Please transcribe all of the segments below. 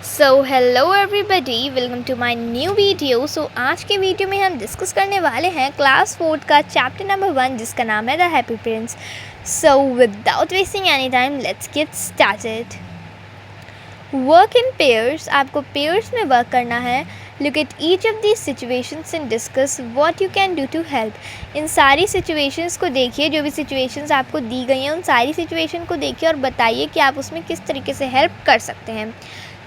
So hello everybody, welcome to my new video. आज के video में हम डिस्कस करने वाले हैं क्लास 4 का चैप्टर नंबर 1 जिसका नाम है the happy prince. So without wasting any time let's get started. Work in pairs, आपको पेयर्स में वर्क करना है। Look at each of these situations and discuss what you can do to help. इन सारी situations को देखिए, जो भी सिचुएशंस आपको दी गई हैं उन सारी सिचुएशन को देखिए और बताइए कि आप उसमें किस तरीके से हेल्प कर सकते हैं।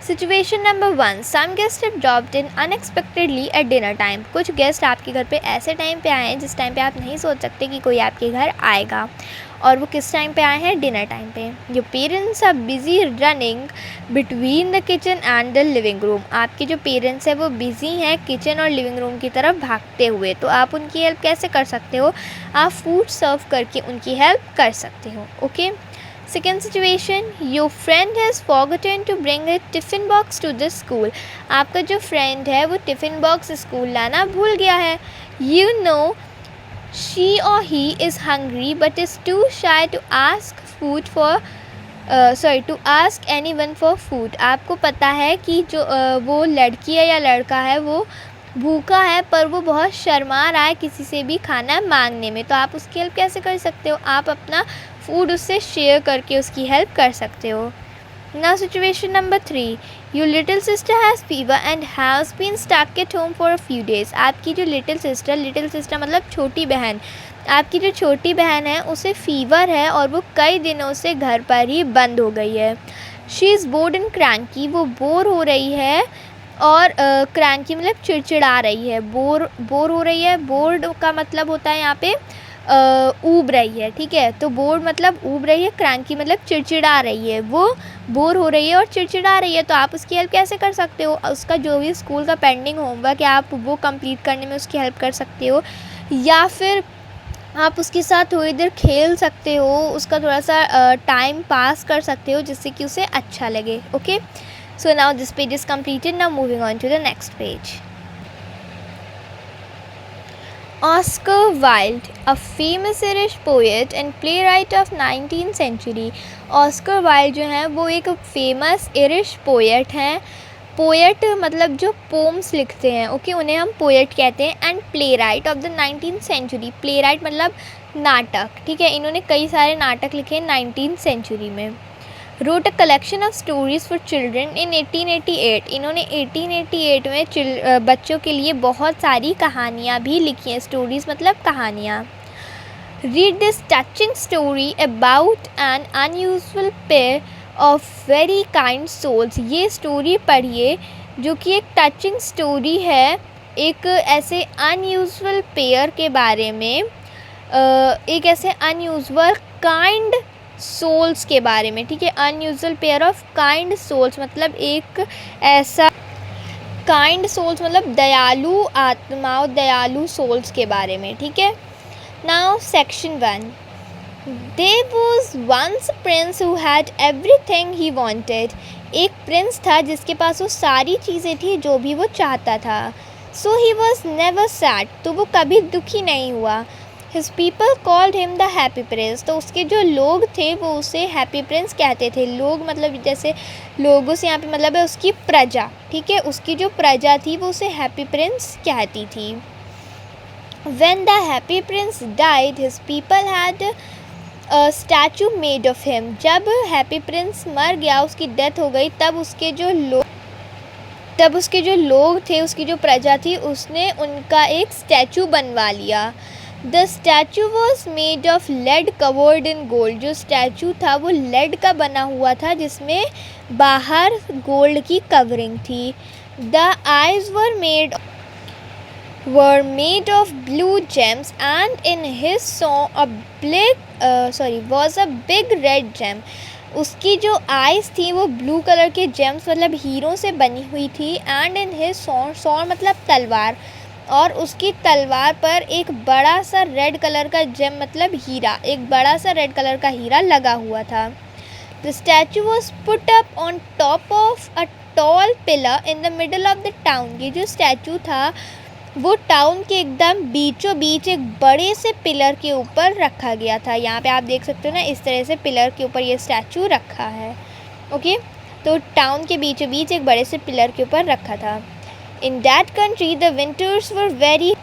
Situation number 1, some guest have dropped in unexpectedly at dinner time. कुछ गेस्ट आपके घर पे ऐसे टाइम पे आए हैं जिस टाइम पे आप नहीं सोच सकते कि कोई आपके घर आएगा, और वो किस टाइम पे आए हैं? डिनर टाइम पे। Your parents are busy running between the kitchen and the living room. आपके जो पेरेंट्स हैं वो बिजी हैं किचन और लिविंग रूम की तरफ भागते हुए, तो आप उनकी हेल्प कैसे कर सकते हो? आप फूड सर्व करके उनकी हेल्प कर सकते हो। Okay. Second situation, your friend has forgotten to bring a tiffin box to the school. आपका जो फ्रेंड है वो टिफ़िन बॉक्स स्कूल लाना भूल गया है। You know she or he is hungry but is too shy to ask ask anyone for food. आपको पता है कि जो वो लड़की है या लड़का है वो भूखा है पर वो बहुत शर्मा रहा है किसी से भी खाना मांगने में, तो आप उसकी हेल्प कैसे कर सकते हो? आप अपना फूड उससे शेयर करके उसकी हेल्प कर सकते हो। Now situation number 3, your little sister has fever and has been stuck at home for a few days. आपकी जो लिटिल सिस्टर मतलब छोटी बहन, आपकी जो छोटी बहन है उसे फीवर है और वो कई दिनों से घर पर ही बंद हो गई है। She is board and cranky, वो बोर हो रही है और क्रैंकी मतलब चिड़चिड़ा रही है। बोर हो रही है, बोर्ड का मतलब होता है यहाँ पे ऊब रही है, ठीक है। तो बोर्ड मतलब ऊब रही है, क्रैंकी मतलब चिड़चिड़ा रही है। वो बोर हो रही है और चिड़चिड़ा रही है, तो आप उसकी हेल्प कैसे कर सकते हो? उसका जो भी स्कूल का पेंडिंग होमवर्क है आप वो कंप्लीट करने में उसकी हेल्प कर सकते हो, या फिर आप उसके साथ थोड़ी देर खेल सकते हो, उसका थोड़ा सा टाइम पास कर सकते हो जिससे कि उसे अच्छा लगे। Okay, so now this page is completed. Now moving on to the next page. Oscar Wilde, a famous Irish poet and playwright of 19th century. Oscar Wilde जो हैं वो एक फेमस इरिश पोएट हैं। पोएट मतलब जो poems लिखते हैं, okay, उन्हें हम पोएट कहते हैं। And playwright of the 19th century, playwright मतलब नाटक, ठीक है। इन्होंने कई सारे नाटक लिखे हैं 19th सेंचुरी में। Wrote a collection of stories for children in 1888। इन्होंने 1888 में बच्चों के लिए बहुत सारी कहानियाँ भी लिखी हैं। स्टोरीज़ मतलब कहानियाँ। Read this touching story about an unusual pair of very kind souls. ये स्टोरी पढ़िए जो कि एक टचिंग स्टोरी है एक ऐसे अनयूजुअल पेयर के बारे में, एक ऐसे अनयूजुअल काइंड सोल्स के बारे में, ठीक है। Unusual pair of kind souls मतलब एक ऐसा काइंड सोल्स मतलब दयालु आत्माओं, दयालु सोल्स के बारे में, ठीक है। Now section 1, there was once a prince who had everything he wanted. एक प्रिंस था जिसके पास वो सारी चीज़ें थी जो भी वो चाहता था। सो ही वॉज नेवर सैड, तो वो कभी दुखी नहीं हुआ। His people called him the happy prince, तो उसके जो लोग थे वो उसे हैप्पी प्रिंस कहते थे। लोग मतलब जैसे लोगों से यहाँ पे मतलब है उसकी प्रजा, ठीक है। उसकी जो प्रजा थी वो उसे हैप्पी प्रिंस कहती थी। When the happy prince died, his people had a statue made of him. जब हैप्पी प्रिंस मर गया, उसकी डेथ हो गई, तब उसके जो लोग थे, उसकी जो प्रजा थी, उसने उनका एक स्टैचू बनवा लिया। The statue was made of lead covered in gold. जो स्टैचू था वो लेड का बना हुआ था जिसमें बाहर गोल्ड की कवरिंग थी। The eyes were made of blue gems and in his song was a big red gem. उसकी जो आइज़ थी वो ब्लू कलर के जेम्स मतलब हीरों से बनी हुई थी। एंड इन हिज स्वॉर्ड मतलब तलवार, और उसकी तलवार पर एक बड़ा सा रेड कलर का जेम मतलब हीरा, एक बड़ा सा रेड कलर का हीरा लगा हुआ था। The statue was put up on top of a tall pillar in the middle of the town. ये जो स्टैचू था वो टाउन के एकदम बीचों बीच एक बड़े से पिलर के ऊपर रखा गया था। यहाँ पे आप देख सकते हो ना, इस तरह से पिलर के ऊपर ये स्टैचू रखा है। ओके, तो टाउन के बीचों बीच एक बड़े से पिलर के ऊपर रखा था। In that country the winters were very,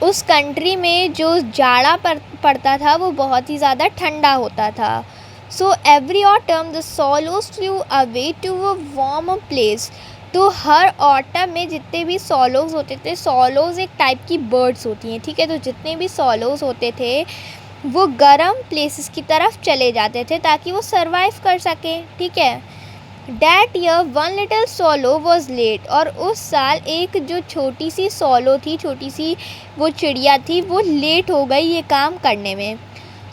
उस कंट्री में जो जाड़ा पड़ता था वो बहुत ही ज़्यादा ठंडा होता था। So every autumn the swallows flew away to a warm place, तो हर ऑटम में जितने भी सॉलोज होते थे, सॉलोज एक टाइप की बर्ड्स होती हैं, ठीक है, तो जितने भी सॉलोज होते थे वो गर्म प्लेसेस की तरफ चले जाते थे ताकि वो सरवाइव कर सकें, ठीक है। That year one little swallow was late, और उस साल एक जो छोटी सी सोलो थी, छोटी सी वो चिड़िया थी, वो लेट हो गई ये काम करने में।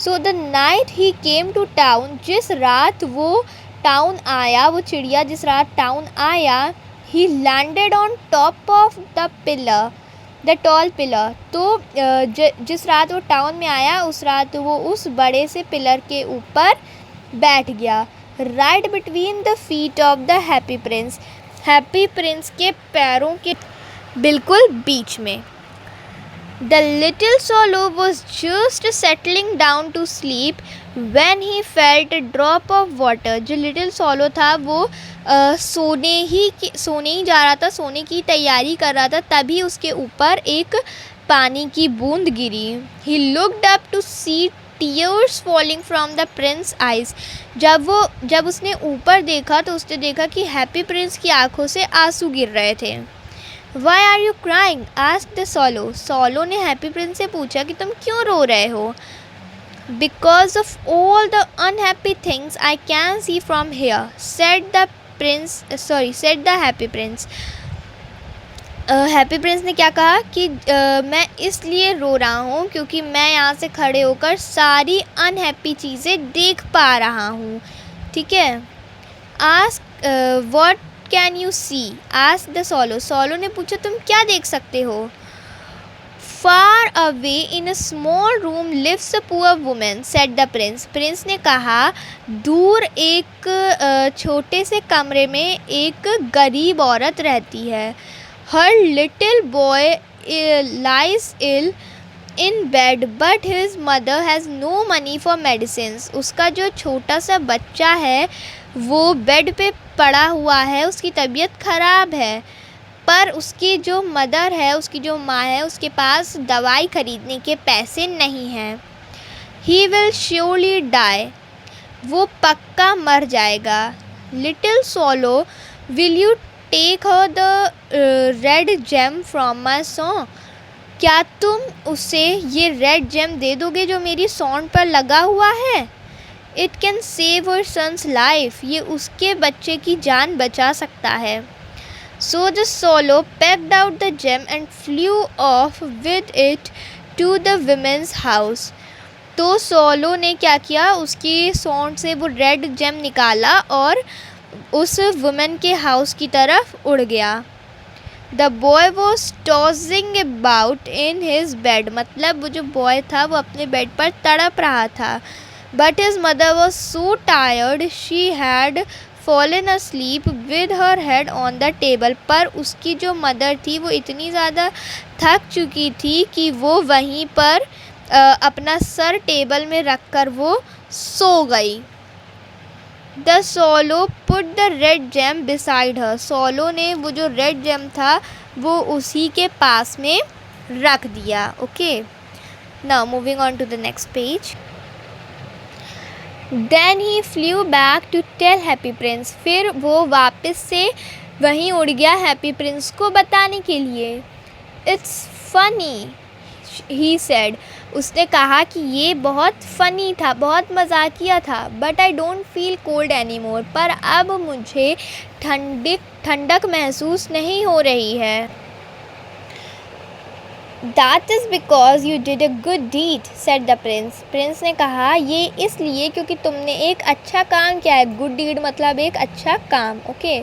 So the night he came to town, जिस रात वो टाउन आया, वो चिड़िया जिस रात टाउन आया, ही landed on top of the pillar, the tall pillar, तो जिस रात वो टाउन में आया उस रात वो उस बड़े से पिलर के ऊपर बैठ गया। Right between the feet of the happy prince, happy prince के पैरों के बिल्कुल बीच में। The little swallow was just settling down to sleep when he felt a drop of water, जो लिटिल सोलो था वो सोने ही जा रहा था, सोने की तैयारी कर रहा था, तभी उसके ऊपर एक पानी की बूंद गिरी। He looked up to see tears falling from the prince eyes, जब उसने ऊपर देखा तो उसने देखा कि हैप्पी प्रिंस की आंखों से आंसू गिर रहे थे। Why are you crying? asked the swallow. Solo ने हैप्पी प्रिंस से पूछा कि तुम क्यों रो रहे हो? Because of all the unhappy things I can see from here, said the happy prince. Happy Prince ने क्या कहा कि मैं इसलिए रो रहा हूँ क्योंकि मैं यहाँ से खड़े होकर सारी अनहैप्पी चीज़ें देख पा रहा हूँ, ठीक है। Ask what can you see, ask the swallow, swallow ने पूछा तुम क्या देख सकते हो। Far away in a small room lives a poor woman, said the prince, prince ने कहा दूर एक छोटे से कमरे में एक गरीब औरत रहती है। Her little boy lies ill in bed but his mother has no money for medicines, उसका जो छोटा सा बच्चा है वो बेड पे पड़ा हुआ है, उसकी तबीयत ख़राब है, पर उसकी जो मदर है, उसकी जो माँ है, उसके पास दवाई ख़रीदने के पैसे नहीं हैं। ही विल श्योरली डाई, वो पक्का मर जाएगा। Little swallow will you take her the red gem from my song, क्या तुम उसे ये रेड जेम दे दोगे जो मेरी सॉन्ग पर लगा हुआ है। It can save her son's life, ये उसके बच्चे की जान बचा सकता है। So the swallow packed out the gem and flew off with it to the women's house, तो सोलो ने क्या किया, उसकी सॉन्ग से वो रेड जेम निकाला और उस वुमेन के हाउस की तरफ उड़ गया। The boy was tossing about in his bed, मतलब वो जो बॉय था वो अपने बेड पर तड़प रहा था। But his mother was so tired she had fallen asleep with her head on the table, पर उसकी जो मदर थी वो इतनी ज़्यादा थक चुकी थी कि वो वहीं पर अपना सर टेबल में रख कर वो सो गई। The swallow put the red gem beside her, swallow ने वो जो रेड जेम था वो उसी के पास में रख दिया। Okay, now moving on to the next page. Then he flew back to tell happy prince, फिर वो वापस से वहीं उड़ गया हैप्पी प्रिंस को बताने के लिए। इट्स फनी ही सेड, उसने कहा कि ये बहुत फ़नी था, बहुत मजाकिया था। But I don't feel cold any more, पर अब मुझे ठंडक महसूस नहीं हो रही है। That is because you did a good deed, said the prince. Prince ने कहा ये इसलिए क्योंकि तुमने एक अच्छा काम किया है। गुड डीड मतलब एक अच्छा काम। Okay,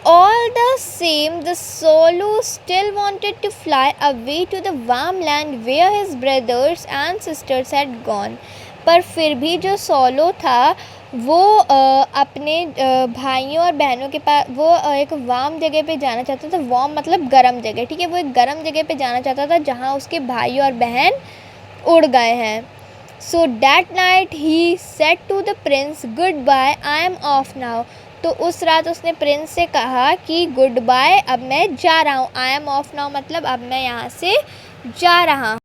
all the same the solo still wanted to fly away to the warm land where his brothers and sisters had gone. पर फिर भी जो सोलो था वो अपने भाइयों और बहनों के पास, वो एक वार्म जगह पे जाना चाहता था। वार्म मतलब गर्म जगह, ठीक है, वो एक गर्म जगह पे जाना चाहता था जहाँ उसके भाई और बहन उड़ गए हैं। So that night he said to the prince goodbye, I am off now. तो उस रात उसने प्रिंस से कहा कि गुड बाय, अब मैं जा रहा हूँ। आई एम ऑफ नाउ मतलब अब मैं यहाँ से जा रहा हूँ।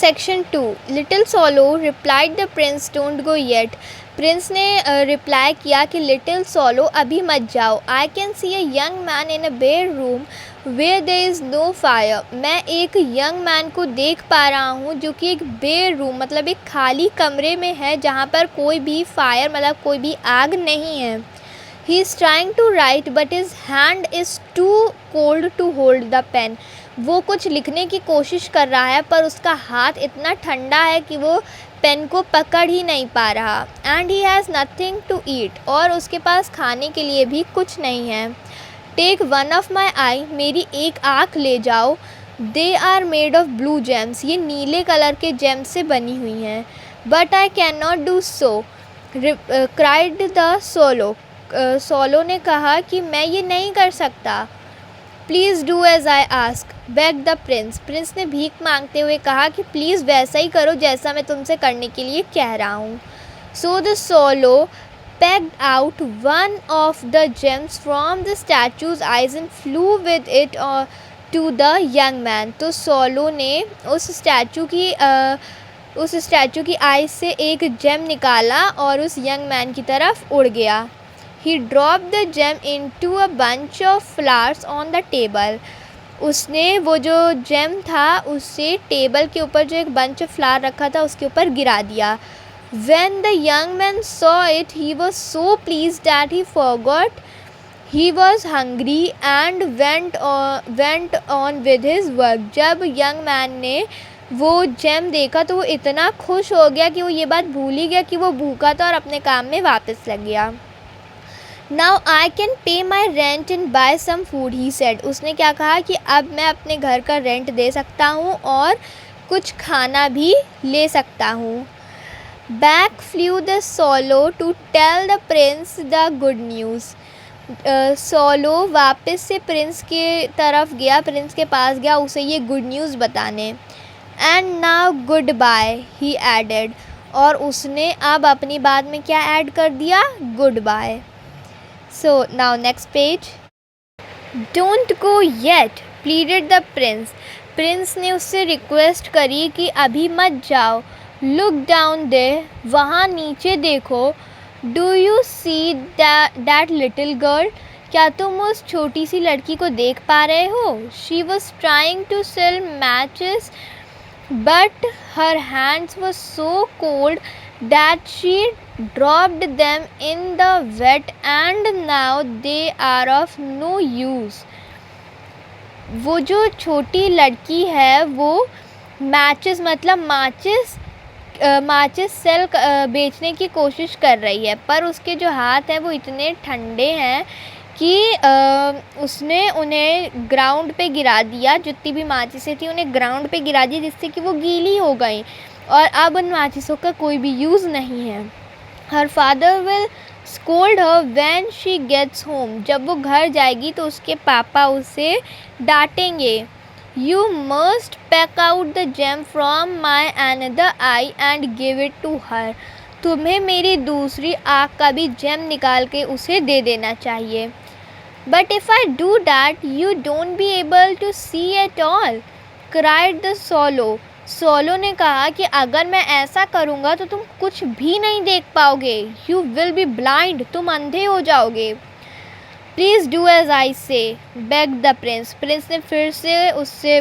Section 2 little swallow replied the prince don't go yet. Prince ने रिप्लाई किया कि लिटिल सोलो अभी मत जाओ। I can see a young man in a bare room where there is no fire. मैं एक यंग मैन को देख पा रहा हूँ जो कि एक बेयर रूम मतलब एक खाली कमरे में है जहाँ पर कोई भी फायर मतलब कोई भी आग नहीं है। He is trying to write but his hand is too cold to hold the pen. वो कुछ लिखने की कोशिश कर रहा है पर उसका हाथ इतना ठंडा है कि वो पेन को पकड़ ही नहीं पा रहा। And he has nothing to eat, और उसके पास खाने के लिए भी कुछ नहीं है। Take one of my eye, मेरी एक आँख ले जाओ। दे आर मेड ऑफ ब्लू जेम्स, ये नीले कलर के जेम्स से बनी हुई हैं। But I can not do so cried the swallow. Swallow ने कहा कि मैं ये नहीं कर सकता। Please do as I ask beg the prince. Prince ने भीख मांगते हुए कहा कि प्लीज़ वैसा ही करो जैसा मैं तुमसे करने के लिए कह रहा हूँ। सो the solo pegged out one of the gems from the statue's eyes and flew with it to the young man। तो सोलो ने उस स्टैचू की आई से एक जेम निकाला और उस यंग मैन की तरफ उड़ गया। He dropped the gem into a bunch of flowers on the table। उसने वो जो जेम था उससे टेबल के ऊपर जो एक बंच ऑफ फ्लावर रखा था उसके ऊपर गिरा दिया। When the young man saw it, he was so pleased that he forgot he was hungry and went on with his work। जब यंग मैन ने वो जेम देखा तो वो इतना खुश हो गया कि वो ये बात भूल ही गया कि वो भूखा था और अपने काम में वापस लग गया। Now I can pay my rent and buy some food, he said। उसने क्या कहा कि अब मैं अपने घर का रेंट दे सकता हूँ और कुछ खाना भी ले सकता हूँ। Back flew the swallow to tell the prince the good news। Solo वापस से प्रिंस के तरफ गया, प्रिंस के पास गया उसे ये गुड न्यूज़ बताने। And now goodbye, he added. और उसने अब अपनी बात में क्या ऐड कर दिया, goodbye. So now next page. Don't go yet pleaded the prince. Prince ने उससे रिक्वेस्ट करी कि अभी मत जाओ। लुक डाउन देयर, वहाँ नीचे देखो। Do you see that little girl, क्या तुम उस छोटी सी लड़की को देख पा रहे हो। She was trying to sell matches but her hands were so cold that she dropped them in the wet and now they are of no use. वो जो छोटी लड़की है वो मैचेस मतलब माचिस सेल बेचने की कोशिश कर रही है पर उसके जो हाथ हैं वो इतने ठंडे हैं कि उसने उन्हें ग्राउंड पे गिरा दिया। जितनी भी माचिसें थी उन्हें ग्राउंड पे गिरा दिया जिससे कि वो गीली हो गई और अब उन माचिसों का कोई भी यूज़ नहीं है। Her father will scold her when she gets home. जब वो घर जाएगी तो उसके पापा उसे डांटेंगे। You must peck out the gem from my another eye and give it to her। तुम्हें मेरी दूसरी आँख का भी जेम निकाल के उसे दे देना चाहिए। But if I do that, you don't be able to see at all, cried the swallow। Solo ने कहा कि अगर मैं ऐसा करूँगा तो तुम कुछ भी नहीं देख पाओगे। You will be blind, तुम अंधे हो जाओगे। प्लीज़ डू एज आई से बेग द प्रिंस। प्रिंस ने फिर से उससे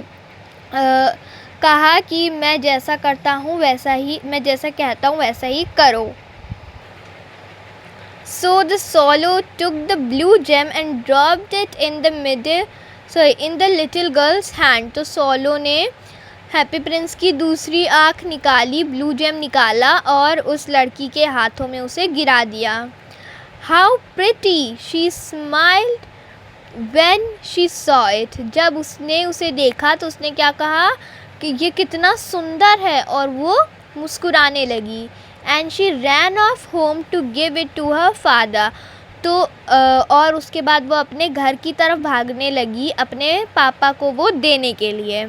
कहा कि मैं जैसा कहता हूँ वैसा ही करो। So the swallow took the blue gem and dropped it in the little girl's hand. तो सोलो ने हैप्पी प्रिंस की दूसरी आँख निकाली, ब्लू जेम निकाला और उस लड़की के हाथों में उसे गिरा दिया। How pretty, she smiled when she saw it। जब उसने उसे देखा तो उसने क्या कहा कि ये कितना सुंदर है और वो मुस्कुराने लगी। And she ran off home to give it to her father। तो और उसके बाद वो अपने घर की तरफ भागने लगी अपने पापा को वो देने के लिए।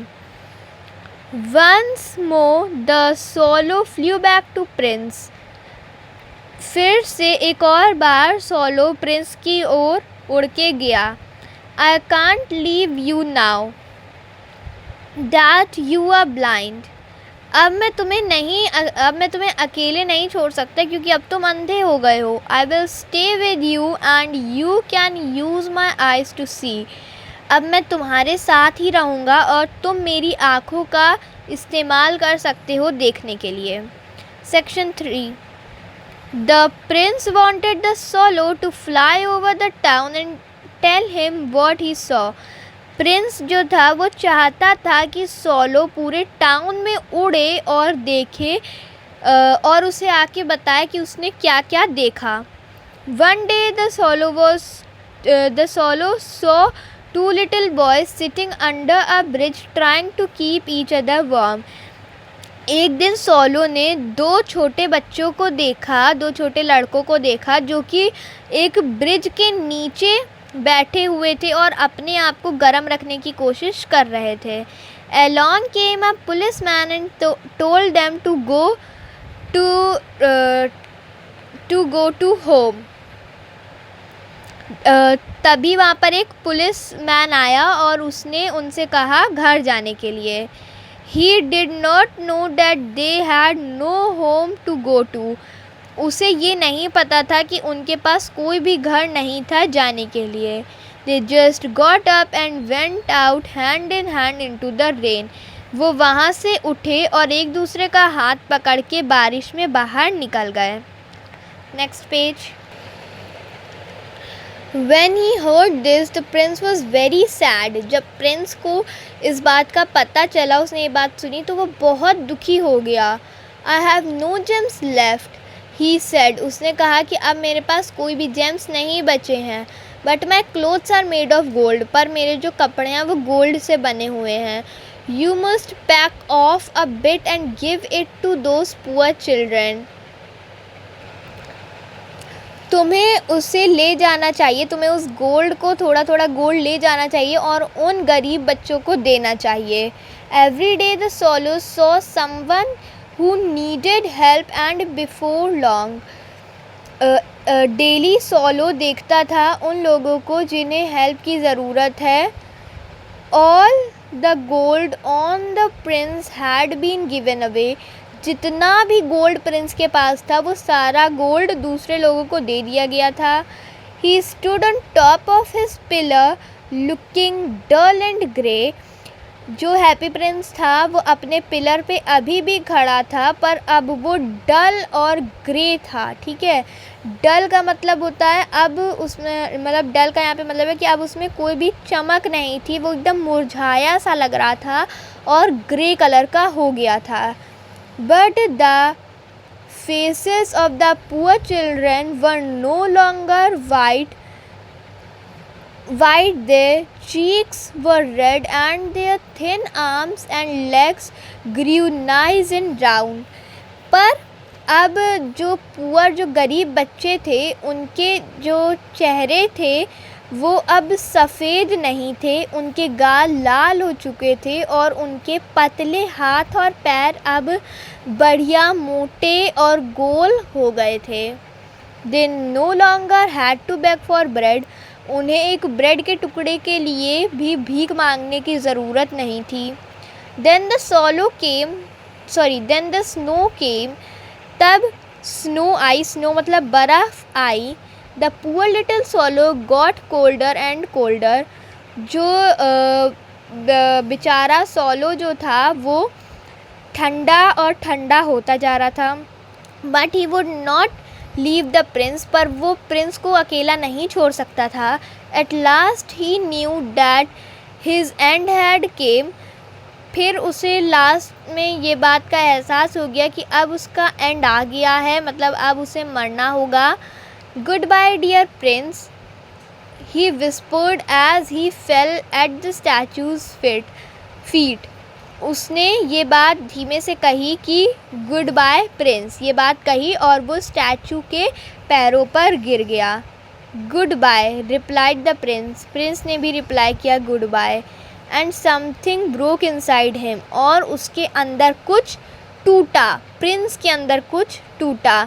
Once more the swallow flew back to prince. फिर से एक और बार सोलो प्रिंस की ओर उड़ के गया। I can't leave you now that you are blind. अब मैं तुम्हें अकेले नहीं छोड़ सकता क्योंकि अब तुम अंधे हो गए हो। I will stay with you and you can use my eyes to see. अब मैं तुम्हारे साथ ही रहूँगा और तुम मेरी आँखों का इस्तेमाल कर सकते हो देखने के लिए। Section 3। The prince wanted the swallow to fly over the town and tell him what he saw. Prince जो था वो चाहता था कि सोलो पूरे टाउन में उड़े और देखे और उसे आके बताए कि उसने क्या क्या देखा। One day the swallow saw two little boys sitting under a bridge trying to keep each other warm. एक दिन सोलो ने दो छोटे लड़कों को देखा जो कि एक ब्रिज के नीचे बैठे हुए थे और अपने आप को गर्म रखने की कोशिश कर रहे थे। Along came a policeman and told them to go to home. तभी वहाँ पर एक पुलिस मैन आया और उसने उनसे कहा घर जाने के लिए। He did not know that they had no home to go to. उसे ये नहीं पता था कि उनके पास कोई भी घर नहीं था जाने के लिए। They just got up and went out hand in hand into the rain. वो वहाँ से उठे और एक दूसरे का हाथ पकड़ के बारिश में बाहर निकल गए। Next page. When he heard this, the prince was very sad. जब प्रिंस को इस बात का पता चला, उसने ये बात सुनी तो वो बहुत दुखी हो गया। I have no gems left, he said. उसने कहा कि अब मेरे पास कोई भी जेम्स नहीं बचे हैं। But my clothes are made of gold. पर मेरे जो कपड़े हैं वो गोल्ड से बने हुए हैं। You must pack off a bit and give it to those poor children. तुम्हें उसे ले जाना चाहिए, तुम्हें उस गोल्ड को थोड़ा थोड़ा गोल्ड ले जाना चाहिए और उन गरीब बच्चों को देना चाहिए। Every day the swallow saw someone who needed help and before long. Daily solo देखता था उन लोगों को जिन्हें हेल्प की ज़रूरत है। All the gold on the prince had been given away. जितना भी गोल्ड प्रिंस के पास था वो सारा गोल्ड दूसरे लोगों को दे दिया गया था। He stood on top of his pillar looking dull and grey. जो हैप्पी प्रिंस था वो अपने पिलर पे अभी भी खड़ा था पर अब वो डल और ग्रे था। ठीक है, डल का मतलब होता है अब उसमें मतलब डल का यहाँ पे मतलब है कि अब उसमें कोई भी चमक नहीं थी, वो एकदम मुरझाया सा लग रहा था और ग्रे कलर का हो गया था। But the faces of the poor children were no longer white. Their cheeks were red and their thin arms and legs grew nice and round. पर अब जो गरीब बच्चे थे उनके जो चेहरे थे वो अब सफ़ेद नहीं थे, उनके गाल लाल हो चुके थे और उनके पतले हाथ और पैर अब बढ़िया मोटे और गोल हो गए थे। They no longer had to beg for bread. उन्हें एक ब्रेड के टुकड़े के लिए भी भीख मांगने की ज़रूरत नहीं थी। Then the snow came. तब स्नो आई, स्नो मतलब बर्फ़ आई। The poor little swallow got colder and colder. जो बेचारा सोलो जो था वो ठंडा और ठंडा होता जा रहा था। But he would not leave the prince. पर वो प्रिंस को अकेला नहीं छोड़ सकता था। At last he knew that his end had came. फिर उसे लास्ट में ये बात का एहसास हो गया कि अब उसका एंड आ गया है, मतलब अब उसे मरना होगा। Goodbye dear prince, he whispered as he fell at the statue's feet. उसने ये बात धीमे से कही कि गुड बाय प्रिंस, ये बात कही और वो स्टैचू के पैरों पर गिर गया। Goodbye replied the prince, prince ने भी रिप्लाई किया goodbye. And something broke inside him, और उसके अंदर कुछ टूटा, प्रिंस के अंदर कुछ टूटा।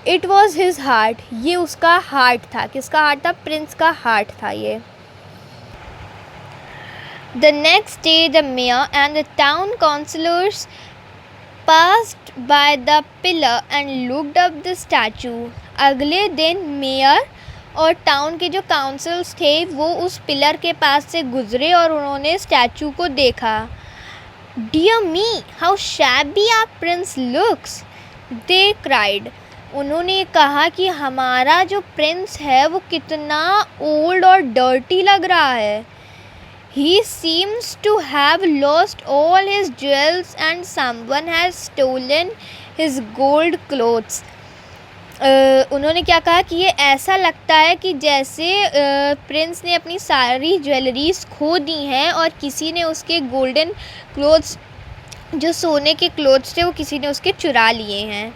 इट वॉज हिज हार्ट, ये उसका हार्ट था। किसका हार्ट था? प्रिंस का हार्ट था ये। The next day the mayor and the town councillors passed by the pillar and looked up the statue. अगले दिन मेयर और टाउन के जो काउंसिल्स थे वो उस पिलर के पास से गुजरे और उन्होंने स्टैचू को देखा। Dear me, how shabby our prince looks, they cried. उन्होंने कहा कि हमारा जो प्रिंस है वो कितना ओल्ड और डर्टी लग रहा है। He seems to have lost all his jewels and someone has stolen his gold clothes. उन्होंने क्या कहा कि ये ऐसा लगता है कि जैसे प्रिंस ने अपनी सारी ज्वेलरीज खो दी हैं और किसी ने उसके गोल्डन क्लोथ्स, जो सोने के क्लोथ्स थे, वो किसी ने उसके चुरा लिए हैं।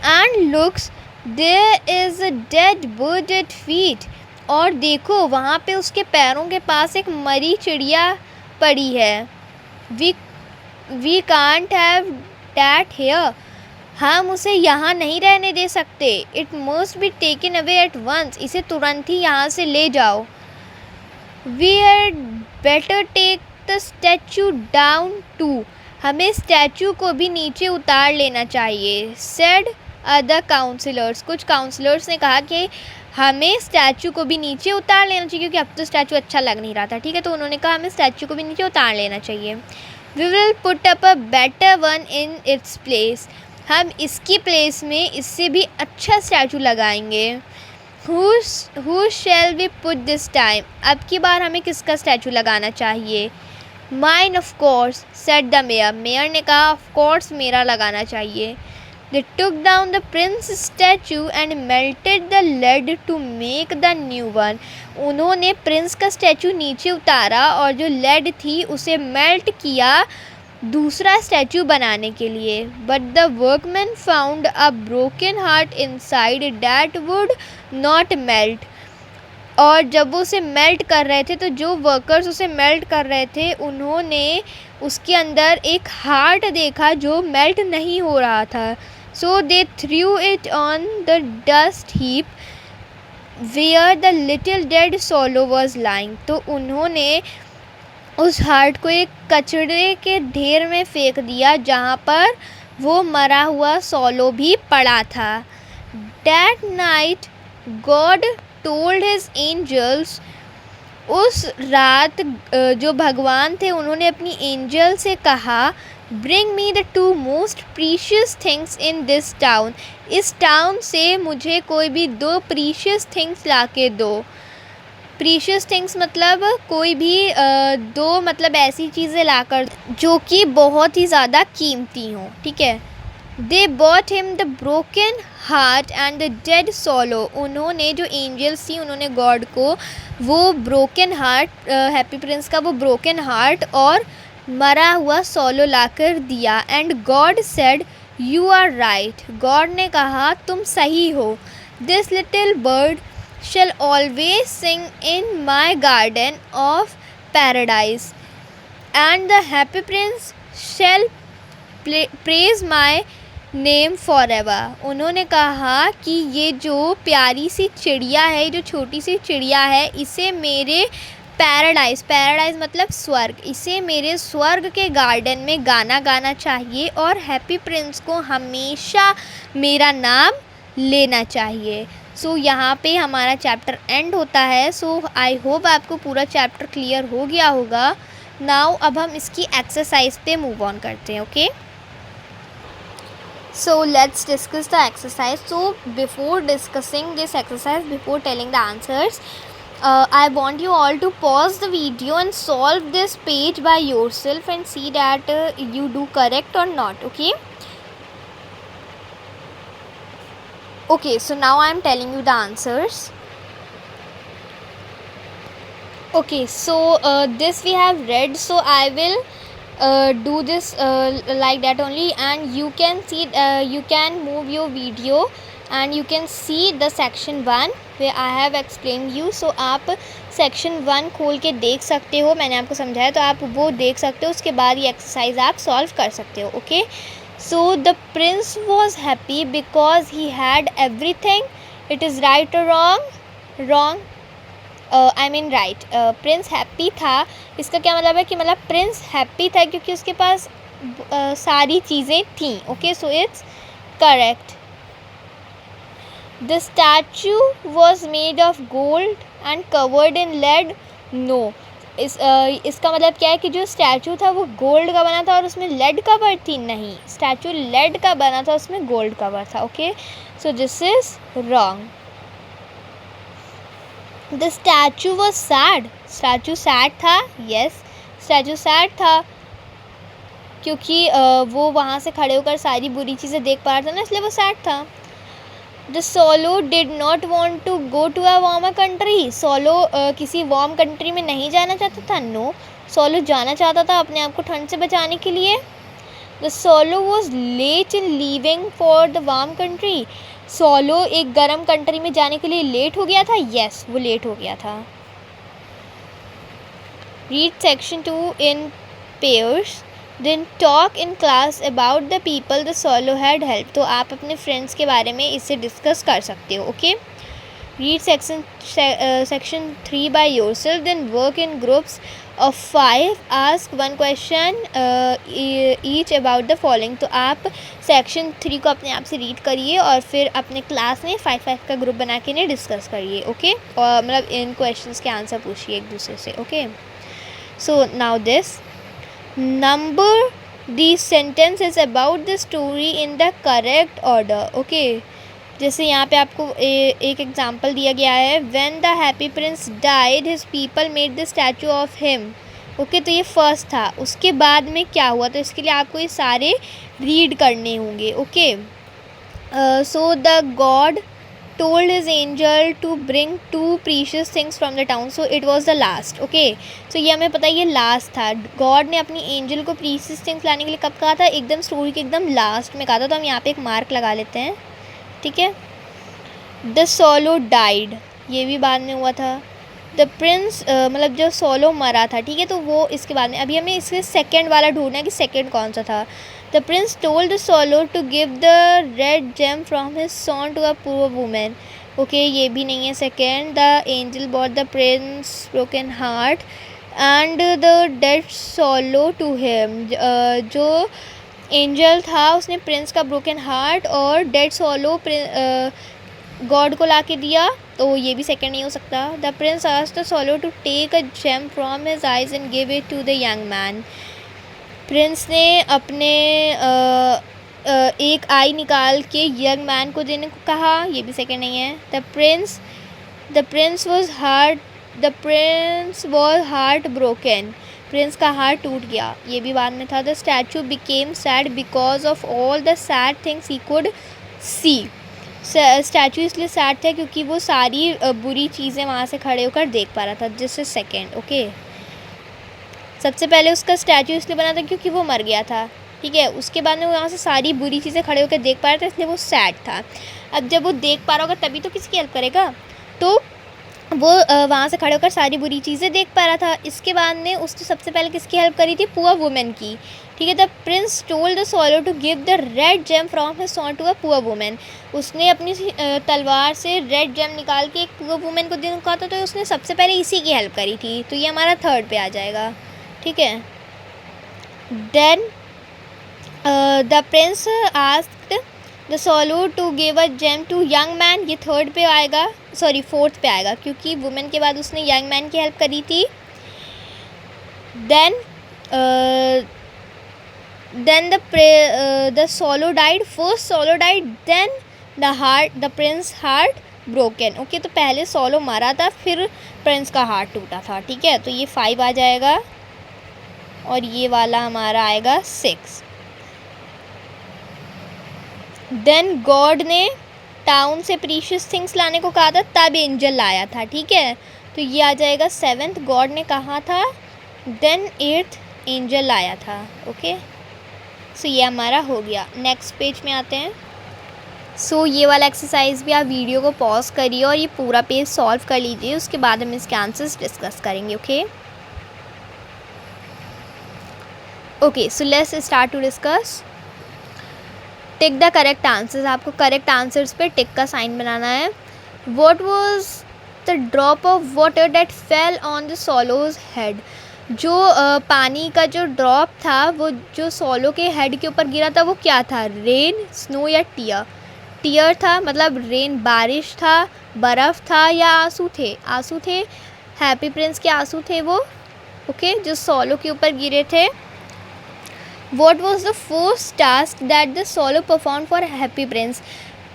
And looks there is a dead bird at feet, और देखो वहाँ पे उसके पैरों के पास एक मरी चिड़िया पड़ी है। We can't have that here, हम उसे यहाँ नहीं रहने दे सकते। It must be taken away at once, इसे तुरंत ही यहाँ से ले जाओ। We had better take the statue down too, हमें स्टैचू को भी नीचे उतार लेना चाहिए। सेड अदर काउंसिलर्स, कुछ काउंसिलर्स ने कहा कि हमें स्टैचू को भी नीचे उतार लेना चाहिए, क्योंकि अब तो स्टैचू अच्छा लग नहीं रहा था। ठीक है, तो उन्होंने कहा हमें स्टैचू को भी नीचे उतार लेना चाहिए। We will put up a better one in its place, हम इसकी प्लेस में इससे भी अच्छा स्टैचू लगाएंगे। Who shall we put this time, अब की बार हमें किसका स्टैचू लगाना चाहिए? Mine of course, said the mayor, mayor ने कहा ऑफ कोर्स मेरा लगाना चाहिए। They took down the prince's statue and melted the lead to make the new one. उन्होंने प्रिंस का स्टैचू नीचे उतारा और जो लेड थी उसे मेल्ट किया दूसरा स्टैचू बनाने के लिए। But the workmen found a broken heart inside that would not melt. और जब वो उसे मेल्ट कर रहे थे, तो जो वर्कर्स उसे मेल्ट कर रहे थे उन्होंने उसके अंदर एक हार्ट देखा जो मेल्ट नहीं हो रहा था। So they threw it on the dust heap where the little dead swallow was lying. तो उन्होंने उस हार्ट को एक कचरे के ढेर में फेंक दिया जहाँ पर वो मरा हुआ सॉलो भी पड़ा था। That night God told his angels, उस रात जो भगवान थे उन्होंने अपनी एंजल से कहा, Bring me the two most precious things in this town. इस टाउन से मुझे कोई भी दो प्रीशियस थिंग्स ला के दो। प्रीशियस थिंग्स मतलब कोई भी दो मतलब ऐसी चीज़ें लाकर जो कि बहुत ही ज़्यादा कीमती हों। ठीक है। They brought him the broken heart and the dead swallow. उन्होंने जो एंजल्स थी उन्होंने गॉड को वो ब्रोकन हार्ट, हैप्पी प्रिंस का वो ब्रोकन हार्ट और मरा हुआ सोलो लाकर दिया। And God said you are right, God ने कहा तुम सही हो। This little bird shall always sing in my garden of paradise and the happy prince shall praise my name for ever. उन्होंने कहा कि ये जो प्यारी सी चिड़िया है, जो छोटी सी चिड़िया है, इसे मेरे पैराडाइज, पैराडाइज मतलब स्वर्ग, इसे मेरे स्वर्ग के गार्डन में गाना गाना चाहिए और हैप्पी प्रिंस को हमेशा मेरा नाम लेना चाहिए। सो यहाँ पे हमारा चैप्टर एंड होता है। सो आई होप आपको पूरा चैप्टर क्लियर हो गया होगा। नाउ अब हम इसकी एक्सरसाइज पे मूव ऑन करते हैं। Okay, so let's discuss the exercise. So before discussing this exercise, before telling the answers, I want you all to pause the video and solve this page by yourself and see that you do correct or not. Okay, so now I am telling you the answers. Okay, so this we have read, so I will do this like that only, and you can see you can move your video and you can see the section 1 way I have explain you. So आप section 1 खोल के देख सकते हो, मैंने आपको समझाया तो आप वो देख सकते हो, उसके बाद ये एक्सरसाइज आप सॉल्व कर सकते हो। Okay, so the prince was happy because he had everything. It is right और wrong? Wrong, I mean right. Prince happy था, इसका क्या मतलब है कि मतलब प्रिंस हैप्पी था क्योंकि उसके पास सारी चीज़ें थीं। Okay, so it's correct. The statue was made of gold and covered in lead? No. इसका मतलब क्या है कि जो स्टैचू था वो गोल्ड का बना था और उसमें लेड कवर थी? नहीं, स्टैचू लेड का बना था, उसमें गोल्ड कवर था। Okay, so this is wrong. The statue was sad? Statue sad था? यस, स्टैचू सैड था क्योंकि वो वहाँ से खड़े होकर सारी बुरी चीज़ें देख पा रहा था ना, इसलिए वो सैड था। The swallow did not want to go to a warmer country? Swallow किसी वार्म कंट्री में नहीं जाना चाहता था? नो, सोलो जाना चाहता था अपने आप को ठंड से बचाने के लिए। The swallow was late in leaving for the warm country? Swallow एक गर्म कंट्री में जाने के लिए लेट हो गया था? यस, वो लेट हो गया था। Read section 2 in pairs, then talk in class about the people the swallow had help. तो आप अपने फ्रेंड्स के बारे में इससे डिस्कस कर सकते हो। Okay, read section 3 by yourself, then work in groups of 5, ask one question each about the following। तो आप सेक्शन 3 को अपने आप से रीड करिए और फिर अपने क्लास में 5 का ग्रुप बना के इन्हें डिस्कस करिए। ओके, और मतलब इन क्वेश्चंस के आंसर पूछिए एक दूसरे से। Okay, so now this number the sentences about the story in the correct order. Okay, जैसे यहाँ पे आपको एक एग्जांपल दिया गया है, when the happy Prince died his people made the statue of him. Okay, तो ये फर्स्ट था, उसके बाद में क्या हुआ, तो इसके लिए आपको ये सारे रीड करने होंगे। Okay, so the God told his angel to bring 2 precious things from the town, so it was the last. Okay, तो ये हमें पता है ये लास्ट था। गॉड ने अपनी एंजल को प्रीशियस थिंग्स लाने के लिए कब कहा था? एकदम स्टोरी के एकदम लास्ट में कहा था। तो हम यहाँ पे एक मार्क लगा लेते हैं, ठीक है। द सोलो डाइड, ये भी बाद में हुआ था। द प्रिंस मतलब जो सोलो मरा था, ठीक है, तो वो इसके बाद में। अभी हमें इसके सेकंड वाला ढूंढना है कि सेकंड कौन सा था। The prince told the swallow to give the red gem from his सॉन to a poor women. Okay, ये भी नहीं है second. The angel bought the prince broken heart and the dead swallow to him. जो angel था उसने prince का broken heart और डेड सोलो गॉड को ला के दिया, तो ये भी सेकंड नहीं हो सकता। The prince asked the swallow to take a gem from his eyes and give it to the young man. Prince ने अपने एक आई निकाल के यंग मैन को देने को कहा, ये भी सेकंड नहीं है। The prince was heart broken, Prince का हार्ट टूट गया, ये भी बाद में था। The statue became sad because of all the sad things he could see. Statue इसलिए सैड था क्योंकि वो सारी बुरी चीज़ें वहाँ से खड़े होकर देख पा रहा था। This is second. ओके, सबसे पहले उसका स्टैचू इसलिए बना था क्योंकि वो मर गया था, ठीक है। उसके बाद में वो यहाँ से सारी बुरी चीज़ें खड़े होकर देख पा रहा था, इसलिए वो सैड था। अब जब वो देख पा रहा होगा तभी तो किसकी हेल्प करेगा, तो वो वहाँ से खड़े होकर सारी बुरी चीज़ें देख पा रहा था। इसके बाद में उसने सबसे पहले किसकी हेल्प करी थी? पुअर वुमेन की, ठीक है। The prince told the swallow to give the red gem from his सॉन टू अ पुअर वुमेन। उसने अपनी तलवार से रेड जेम निकाल के एक पुअर वुमेन को देने को कहा था, तो उसने सबसे पहले इसी की हेल्प करी थी, तो ये हमारा थर्ड पे आ जाएगा, ठीक है। Then the prince asked the swallow to give a gem to young man, ये थर्ड पे आएगा, सॉरी फोर्थ पे आएगा, क्योंकि वुमेन के बाद उसने यंग मैन की हेल्प करी थी। Then the swallow died, first swallow died, then the prince heart broken. Okay, तो पहले सोलो मारा था, फिर प्रिंस का हार्ट टूटा था, ठीक है। तो ये 5 आ जाएगा और ये वाला हमारा आएगा 6। देन गॉड ने टाउन से प्रीशियस थिंग्स लाने को कहा था, तब एंजल लाया था, ठीक है। तो ये आ जाएगा 7th, गॉड ने कहा था, देन 8th एंजल लाया था। ओके, सो ये हमारा हो गया। नेक्स्ट पेज में आते हैं। सो ये वाला एक्सरसाइज भी आप वीडियो को पॉज करिए और ये पूरा पेज सॉल्व कर लीजिए, उसके बाद हम इसके आंसर्स डिस्कस करेंगे। Okay, so let's start to discuss. Tick the correct answers, आपको करेक्ट आंसर्स पे टिक का साइन बनाना है। What was the drop of water that fell on the swallow's head, जो पानी का जो ड्रॉप था वो जो सोलो के हेड के ऊपर गिरा था वो क्या था, रेन, स्नो या टीयर। टीयर था, मतलब रेन बारिश था, बर्फ़ था या आंसू थे, आंसू थे, हैप्पी प्रिंस के आंसू थे वो, ओके, जो सोलो के ऊपर गिरे थे। What was the first task that the solo performed for Happy Prince?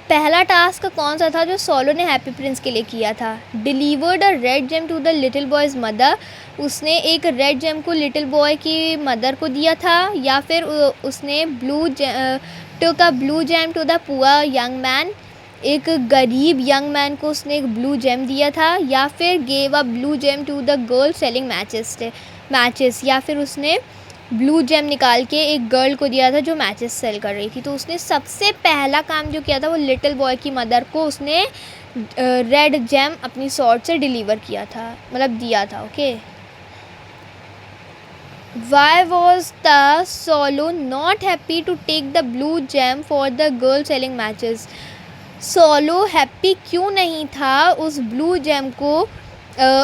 पहला टास्क कौन सा था जो सोलो ने हैप्पी प्रिंस के लिए किया था? Delivered a red gem to the little boy's mother, उसने एक रेड जेम को लिटिल बॉय की मदर को दिया था, या फिर उसने took a blue gem to the poor young man, एक गरीब यंग मैन को उसने एक ब्लू जेम दिया था, या फिर gave a blue gem to the girl selling matches, या फिर उसने ब्लू जेम निकाल के एक गर्ल को दिया था जो मैचेस सेल कर रही थी। तो उसने सबसे पहला काम जो किया था वो लिटिल बॉय की मदर को उसने रेड जेम अपनी सॉर्ड से डिलीवर किया था, मतलब दिया था। Okay, why was the swallow not happy to take the blue gem for the girl selling matches, swallow happy क्यों नहीं था उस ब्लू जेम को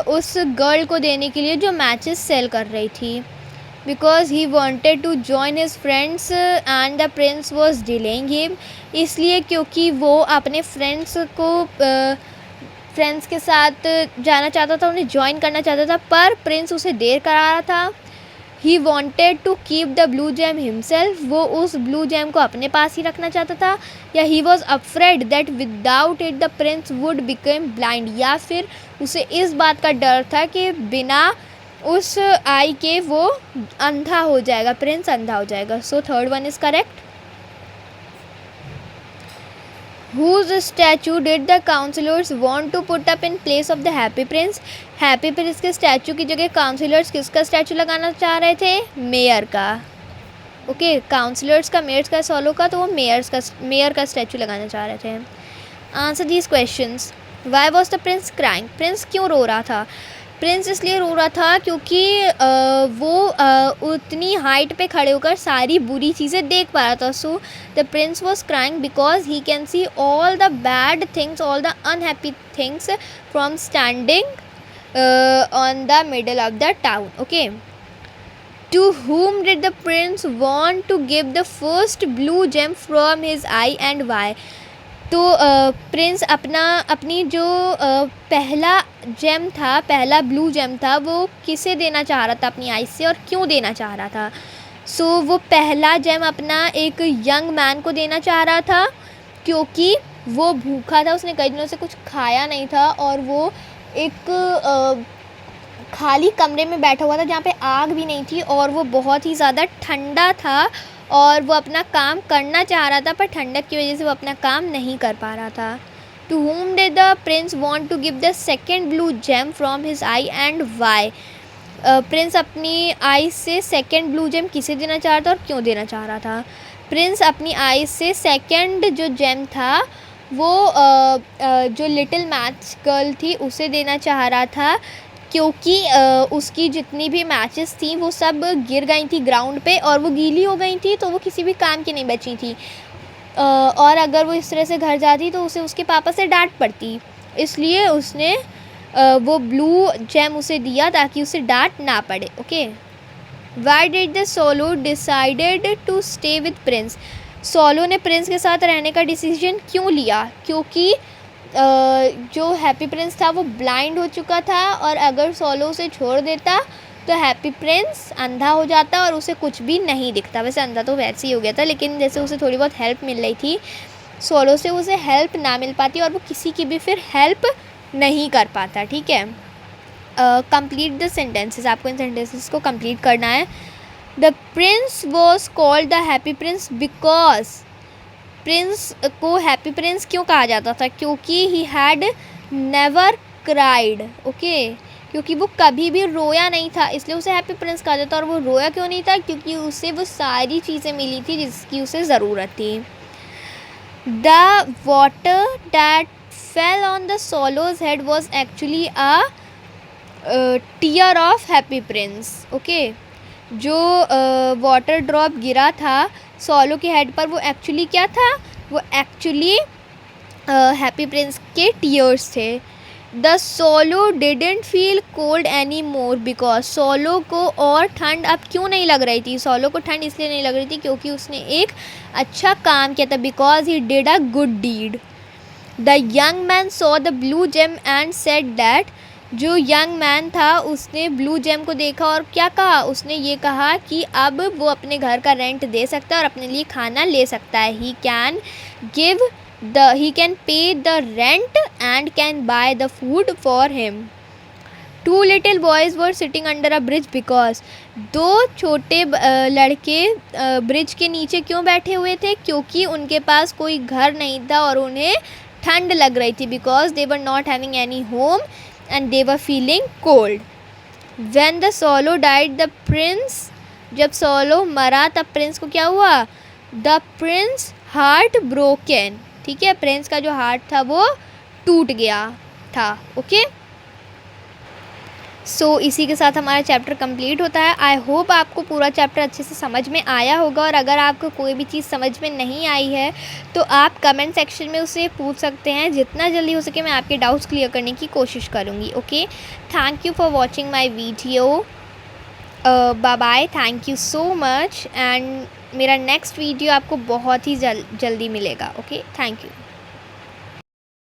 उस गर्ल को देने के लिए जो मैचेस सेल कर रही थी? Because he wanted to join his friends and the prince was delaying him, इसलिए क्योंकि वो अपने फ्रेंड्स के साथ जाना चाहता था, उन्हें ज्वाइन करना चाहता था, पर प्रिंस उसे देर करा रहा था। He wanted to keep the blue gem himself, वो उस ब्लू जेम को अपने पास ही रखना चाहता था, या he was afraid that without it the prince would become blind, या फिर उसे इस बात का डर था कि बिना उस आई के वो अंधा हो जाएगा, प्रिंस अंधा हो जाएगा। So third one is correct. Whose statue did the councillors want to put up in place of the happy prince, happy prince के स्टैचू की जगह काउंसिलर्स किसका स्टैचू लगाना चाह रहे थे? मेयर का। ओके, काउंसिलर्स का, मेयर्स का, सोलो का, तो वो मेयर का स्टैचू लगाना चाह रहे थे। Answer these questions. Y was the Prince crying, Prince क्यों रो रहा था? प्रिंस इसलिए रो रहा था क्योंकि वो उतनी हाइट पे खड़े होकर सारी बुरी चीज़ें देख पा रहा था। So the prince was crying because he can see all the bad things, all the unhappy things from standing on the middle of the town. Okay, to whom did the prince want to give the first blue gem from his eye and why? तो Prince अपनी जो पहला GeM था, पहला blue GeM था, वो किसे देना चाह रहा था अपनी आइज से, और क्यों देना चाह रहा था? सो वो पहला जेम अपना एक यंग मैन को देना चाह रहा था क्योंकि वो भूखा था, उसने कई दिनों से कुछ खाया नहीं था, और वो एक खाली कमरे में बैठा हुआ था जहाँ पे आग भी नहीं थी, और वो बहुत ही ज़्यादा ठंडा था, और वो अपना काम करना चाह रहा था पर ठंडक की वजह से वो अपना काम नहीं कर पा रहा था। To whom did the prince want to give the second blue gem from his eye and why? Prince अपनी आई से सेकेंड ब्लू जेम किसे देना चाह रहा था और क्यों देना चाह रहा था? प्रिंस अपनी आई से सेकेंड जो जेम था वो जो लिटिल मैच गर्ल थी उसे देना चाह रहा था, क्योंकि उसकी जितनी भी मैचेस थी वो सब गिर गई थी ग्राउंड पे, और वो गीली हो गई थी, तो वो किसी भी काम की नहीं बची थी, और अगर वो इस तरह से घर जाती तो उसे उसके पापा से डांट पड़ती, इसलिए उसने वो ब्लू जेम उसे दिया ताकि उसे डांट ना पड़े। Okay, why did the swallow decided to stay with prince? Swallow ने प्रिंस के साथ रहने का डिसीजन क्यों लिया? क्योंकि जो हैप्पी प्रिंस था वो ब्लाइंड हो चुका था, और अगर सोलो उसे छोड़ देता तो हैप्पी प्रिंस अंधा हो जाता और उसे कुछ भी नहीं दिखता। वैसे अंधा तो वैसे ही हो गया था, लेकिन जैसे उसे थोड़ी बहुत हेल्प मिल रही थी सोलो से, उसे हेल्प ना मिल पाती और वो किसी की भी फिर हेल्प नहीं कर पाता। ठीक है, कंप्लीट द सेंटेंसेस, आपको इन सेंटेंसेस को कंप्लीट करना है। The prince was called the happy Prince because, Prince को हैप्पी प्रिंस क्यों कहा जाता था? क्योंकि he had never cried. Okay, क्योंकि वो कभी भी रोया नहीं था, इसलिए उसे हैप्पी प्रिंस कहा जाता। और वो रोया क्यों नहीं था? क्योंकि उसे वो सारी चीज़ें मिली थी जिसकी उसे ज़रूरत थी। The water that fell on the swallow's head was actually a tear of happy prince. Okay, जो वाटर ड्रॉप गिरा था सॉलो के हेड पर वो एक्चुअली क्या था, वो एक्चुअली हैप्पी प्रिंस के टीयर्स थे. The solo didn't feel cold any more because solo को और ठंड अब क्यों नहीं लग रही थी, सोलो को ठंड इसलिए नहीं लग रही थी क्योंकि उसने एक अच्छा काम किया था. Because he did a good deed. The young man saw the blue gem and said that, जो यंग मैन था उसने ब्लू जेम को देखा और क्या कहा, उसने ये कहा कि अब वो अपने घर का रेंट दे सकता है और अपने लिए खाना ले सकता है. He can pay the rent and can buy the food for him. Two little boys were sitting under a bridge because, दो छोटे लड़के ब्रिज के नीचे क्यों बैठे हुए थे, क्योंकि उनके पास कोई घर नहीं था और उन्हें ठंड लग रही थी. Because they were not having any home and they were feeling cold. When the swallow died, the prince, जब सोलो मरा तब प्रिंस को क्या हुआ, द प्रिंस हार्ट ब्रोकन. ठीक है, प्रिंस का जो हार्ट था वो टूट गया था. ओके, सो इसी के साथ हमारा चैप्टर कंप्लीट होता है. आई होप आपको पूरा चैप्टर अच्छे से समझ में आया होगा और अगर आपको कोई भी चीज़ समझ में नहीं आई है तो आप कमेंट सेक्शन में उसे पूछ सकते हैं. जितना जल्दी हो सके मैं आपके डाउट्स क्लियर करने की कोशिश करूँगी. Okay, thank you for watching my video. Bye bye, thank you so much. And मेरा नेक्स्ट वीडियो आपको बहुत ही जल्दी मिलेगा. Okay, thank you.